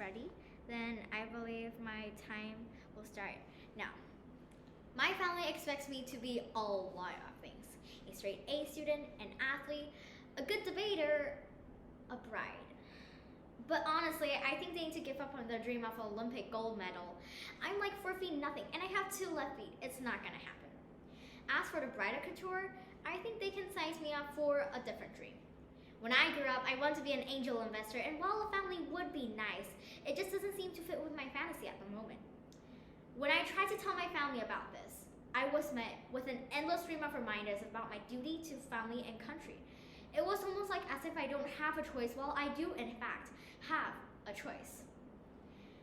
ready, then I believe my time will start now. My family expects me to be a lot of things: a straight A student, an athlete, a good debater, a bride. But honestly, I think they need to give up on the dream of an Olympic gold medal. I'm like 4 feet nothing, and I have 2 left feet. It's not gonna happen. As for the bridal couture, I think they can size me up for a different dream. When I grew up, I wanted to be an angel investor, and while a family would be nice, it just doesn't seem to fit with my fantasy at the moment. When I tried to tell my family about this, I was met with an endless stream of reminders about my duty to family and country. It was almost like as if I don't have a choice, while I do, in fact, have a choice.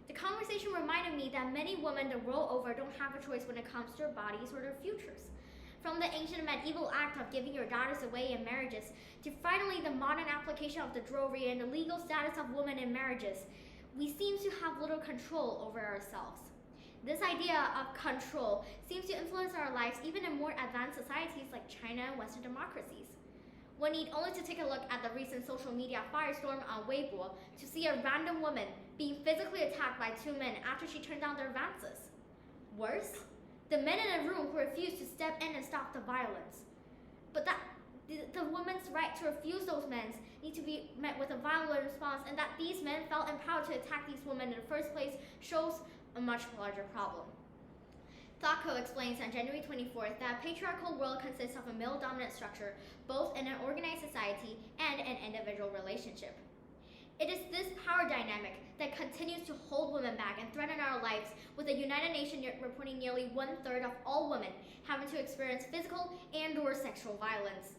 The conversation reminded me that many women the world over don't have a choice when it comes to their bodies or their futures. From the ancient medieval act of giving your daughters away in marriages, to finally the modern application of the drowry and the legal status of women in marriages, we seem to have little control over ourselves. This idea of control seems to influence our lives even in more advanced societies like China and Western democracies. One need only to take a look at the recent social media firestorm on Weibo to see a random woman being physically attacked by 2 men after she turned down their advances. Worse, the men in the room who refused to step in and stop the violence. But that the woman's right to refuse those men need to be met with a violent response, and that these men felt empowered to attack these women in the first place shows a much larger problem. Thaco explains on January 24th that a patriarchal world consists of a male-dominant structure, both in an organized society and an individual relationship. It is this power dynamic that continues to hold women back and threaten our lives, with the United Nations reporting nearly 1/3 of all women having to experience physical and/or sexual violence.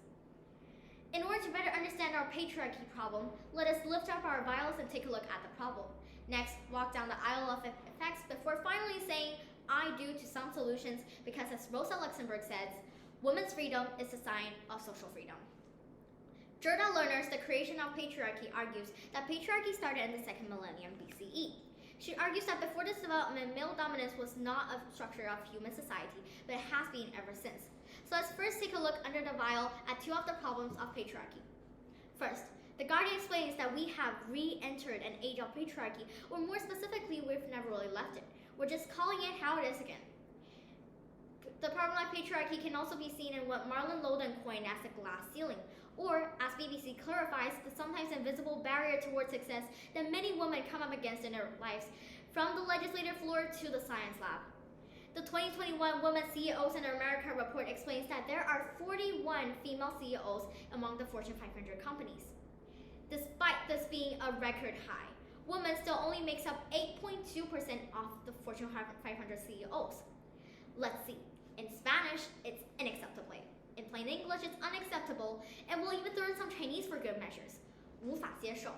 In order to better understand our patriarchy problem, let us lift up our violence and take a look at the problem. Next, walk down the aisle of effects before finally saying I do to some solutions, because as Rosa Luxemburg says, women's freedom is a sign of social freedom. Gerda Lerner's The Creation of Patriarchy argues that patriarchy started in the 2nd millennium BCE. She argues that before this development, male dominance was not a structure of human society, but it has been ever since. So let's first take a look under the veil at 2 of the problems of patriarchy. First, The Guardian explains that we have re-entered an age of patriarchy, or more specifically, we've never really left it. We're just calling it how it is again. The problem of patriarchy can also be seen in what Marlon Loden coined as the glass ceiling, or, as BBC clarifies, the sometimes invisible barrier towards success that many women come up against in their lives, from the legislative floor to the science lab. The 2021 Women CEOs in America report explains that there are 41 female CEOs among the Fortune 500 companies. Despite this being a record high, women still only makes up 8.2% of the Fortune 500 CEOs. Let's see. In Spanish, it's unacceptable. In plain English, it's unacceptable, and we'll even throw in some Chinese for good measures. 无法接受.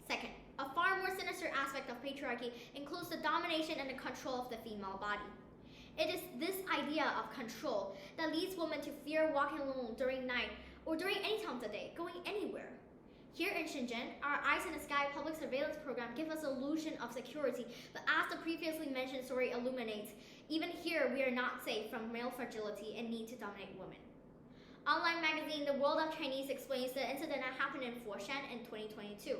Second, a far more sinister aspect of patriarchy includes the domination and the control of the female body. It is this idea of control that leads women to fear walking alone during night or during any time of the day, going anywhere. Here in Shenzhen, our Eyes in the Sky public surveillance program gives us an illusion of security, but as the previously mentioned story illuminates, even here we are not safe from male fragility and need to dominate women. Online magazine The World of Chinese explains the incident that happened in Foshan in 2022.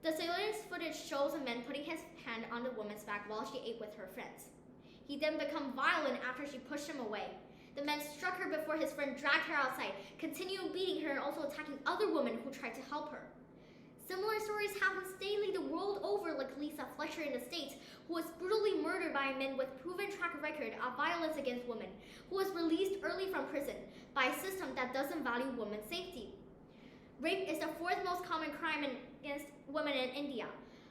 The surveillance footage shows a man putting his hand on the woman's back while she ate with her friends. He then became violent after she pushed him away. The man struck her before his friend dragged her outside, continued beating her and also attacking other women who tried to help her. Similar stories happen daily the world over, like Lisa Fletcher in the States, who was brutally murdered by a man with proven track record of violence against women, who was released early from prison by a system that doesn't value women's safety. Rape is the 4th most common crime against women in India.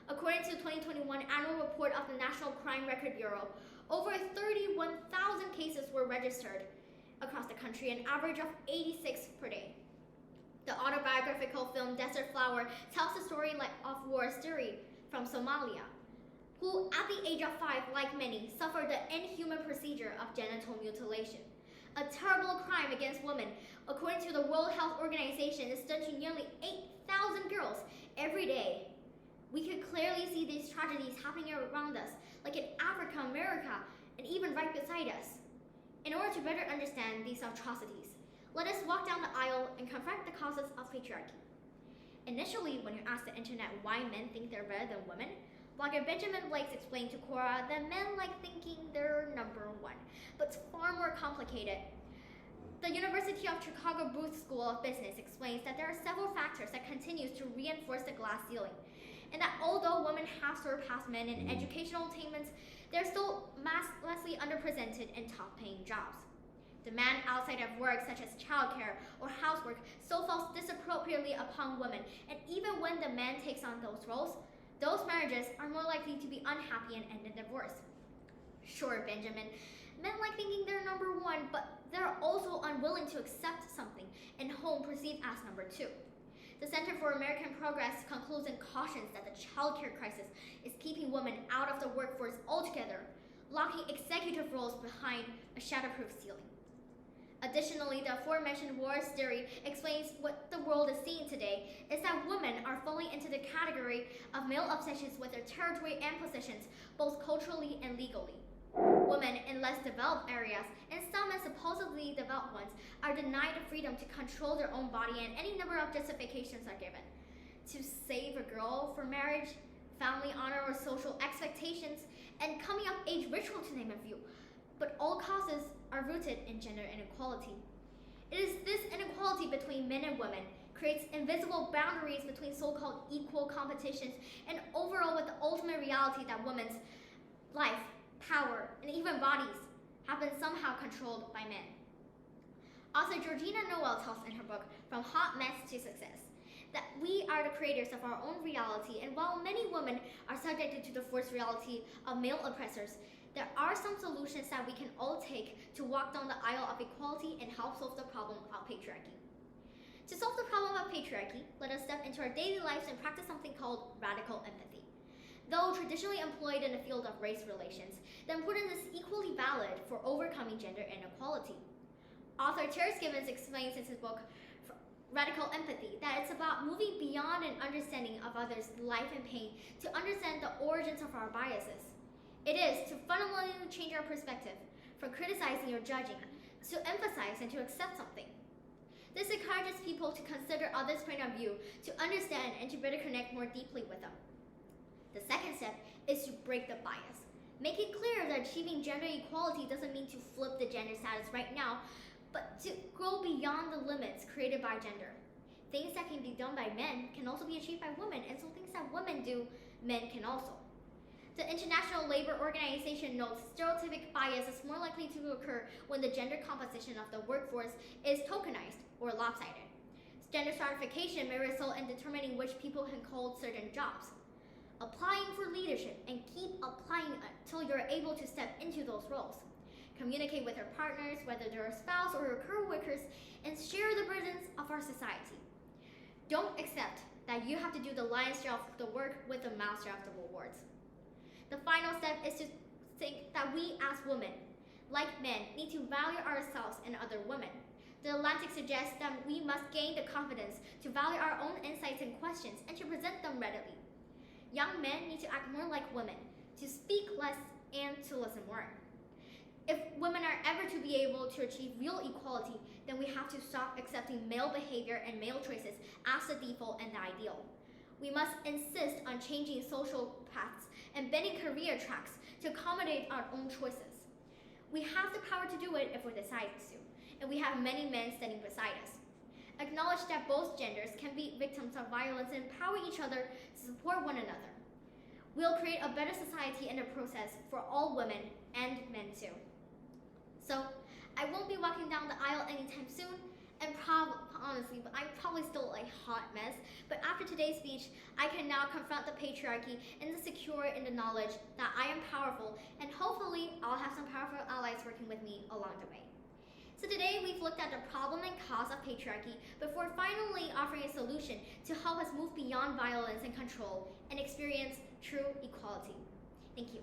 According to the 2021 annual report of the National Crime Record Bureau, over 31,000 cases were registered across the country, an average of 86 per day. The autobiographical film Desert Flower tells the story of Oratory from Somalia, who at the age of 5, like many, suffered the inhuman procedure of genital mutilation. A terrible crime against women, according to the World Health Organization, is done to nearly 8,000 girls every day. We could clearly see these tragedies happening around us, like in Africa, America, and even right beside us. In order to better understand these atrocities, let us walk down the aisle and confront the causes of patriarchy. Initially, when you ask the internet why men think they're better than women, blogger Benjamin Blakes explained to Quora that men like thinking they're number one, but it's far more complicated. The University of Chicago Booth School of Business explains that there are several factors that continue to reinforce the glass ceiling, and that although women have surpassed men in educational attainments, they're still massively underrepresented in top-paying jobs. Demand outside of work, such as childcare or housework, still falls disproportionately upon women, and even when the man takes on those roles, those marriages are more likely to be unhappy and end in divorce. Sure, Benjamin, men like thinking they're number one, but they're also unwilling to accept something and home perceived as number two. The Center for American Progress concludes and cautions that the childcare crisis is keeping women out of the workforce altogether, locking executive roles behind a shatterproof ceiling. Additionally, the aforementioned wars theory explains what the world is seeing today is that women are falling into the category of male obsessions with their territory and positions, both culturally and legally. Women in less developed areas, and some in supposedly developed ones, are denied the freedom to control their own body, and any number of justifications are given. To save a girl for marriage, family honor or social expectations, and coming of age ritual, to name a few. But all causes are rooted in gender inequality. It is this inequality between men and women creates invisible boundaries between so-called equal competitions, and overall with the ultimate reality that women's life, power, and even bodies have been somehow controlled by men. Author Georgina Noel tells in her book, From Hot Mess to Success, that we are the creators of our own reality, and while many women are subjected to the forced reality of male oppressors, there are some solutions that we can all take to walk down the aisle of equality and help solve the problem of patriarchy. To solve the problem of patriarchy, let us step into our daily lives and practice something called radical empathy. Though traditionally employed in the field of race relations, the importance is equally valid for overcoming gender inequality. Author Terence Gibbons explains in his book, Radical Empathy, that it's about moving beyond an understanding of others' life and pain to understand the origins of our biases. It is to fundamentally change our perspective, from criticizing or judging, to emphasize and to accept something. This encourages people to consider others' point of view, to understand and to better connect more deeply with them. The second step is to break the bias. Make it clear that achieving gender equality doesn't mean to flip the gender status right now, but to go beyond the limits created by gender. Things that can be done by men can also be achieved by women, and so things that women do, men can also. The International Labor Organization notes stereotypic bias is more likely to occur when the gender composition of the workforce is tokenized or lopsided. Gender stratification may result in determining which people can hold certain jobs. Applying for leadership and keep applying until you're able to step into those roles. Communicate with your partners, whether they're a spouse or your co-workers, and share the burdens of our society. Don't accept that you have to do the lion's share of the work with the master of the rewards. The final step is to think that we as women, like men, need to value ourselves and other women. The Atlantic suggests that we must gain the confidence to value our own insights and questions and to present them readily. Young men need to act more like women, to speak less and to listen more. If women are ever to be able to achieve real equality, then we have to stop accepting male behavior and male choices as the default and the ideal. We must insist on changing social paths and bending career tracks to accommodate our own choices. We have the power to do it if we decide to, and we have many men standing beside us. Acknowledge that both genders can be victims of violence and empower each other to support one another. We'll create a better society in the process for all women and men too. So, I won't be walking down the aisle anytime soon, and honestly, but I'm probably still a hot mess. But after today's speech, I can now confront the patriarchy and the secure in the knowledge that I am powerful, and hopefully I'll have some powerful allies working with me along the way. So today we've looked at the problem and cause of patriarchy before finally offering a solution to help us move beyond violence and control and experience true equality. Thank you.